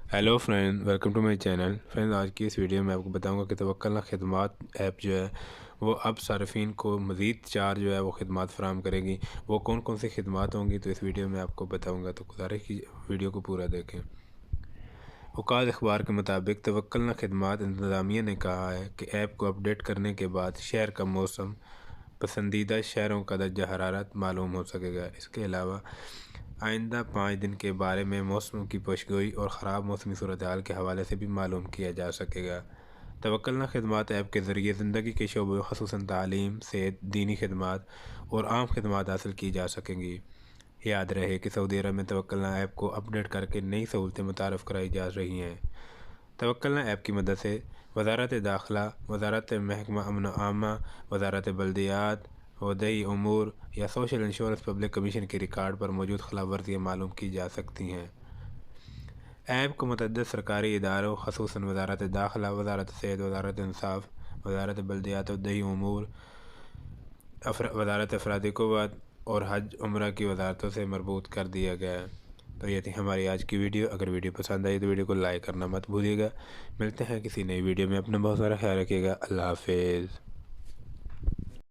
Hello friend, welcome to my channel. Friend, आज की इस वीडियो में आपको बताऊंगा कि तवक्कलना खिदमात ऐप जो है वो अब सार्फिन को मज़ीद 4 जो है वो खिदमात फ़राहम करेगी। वो कौन कौन सी खिदमात होंगी तो इस वीडियो में आपको बताऊंगा, तो गुजारिश की वीडियो को पूरा देखें। औकात अखबार के मुताबिक तवक्कलना खिदमात इंतज़ामिया ने कहा है कि ऐप को अपडेट करने के बाद शहर का मौसम, पसंदीदा शहरों का दर्जा हरारत मालूम हो सकेगा। इसके अलावा आइंदा 5 दिन के बारे में मौसम की पेशगोई और ख़राब मौसमी सूरत हाल के हवाले से भी मालूम किया जा सकेगा। तवक्कलना खिदमात ऐप के ज़रिए ज़िंदगी के शोबों ख़ुसूसन तालीम, सेहत, दीनी खिदमात और आम खिदमात हासिल की जा सकेंगी। याद रहे कि सऊदी अरब में तवक्कलना ऐप को अपडेट करके नई सहूलतें मुतारफ़ कराई जा रही हैं। तवक्कलना ऐप की मदद से वज़ारत दाखिला, वज़ारत महकमा अमन आमा, वज़ारत बल्दियात, वदई उमूर या सोशल इंश्योरेंस पब्लिक कमीशन के रिकॉर्ड पर मौजूद खिलाफ वर्जियाँ मालूम की जा सकती हैं। ऐप को मुतअद्दिद सरकारी इदारों ख़ुसूसन वज़ारत दाखिला, वज़ारत सेहत, वज़ारत इंसाफ, वज़ारत बल्दियात, वदई उमूर, वज़ारत अफरादी क़ुव्वत और हज उम्रा की वज़ारतों से मरबूत कर दिया गया है। तो ये थी हमारी आज की वीडियो। अगर वीडियो पसंद आई तो वीडियो को लाइक करना मत भूलिएगा। मिलते हैं किसी नई वीडियो में। अपना बहुत सारा ख्याल रखिएगा। अल्लाह हाफ़िज़।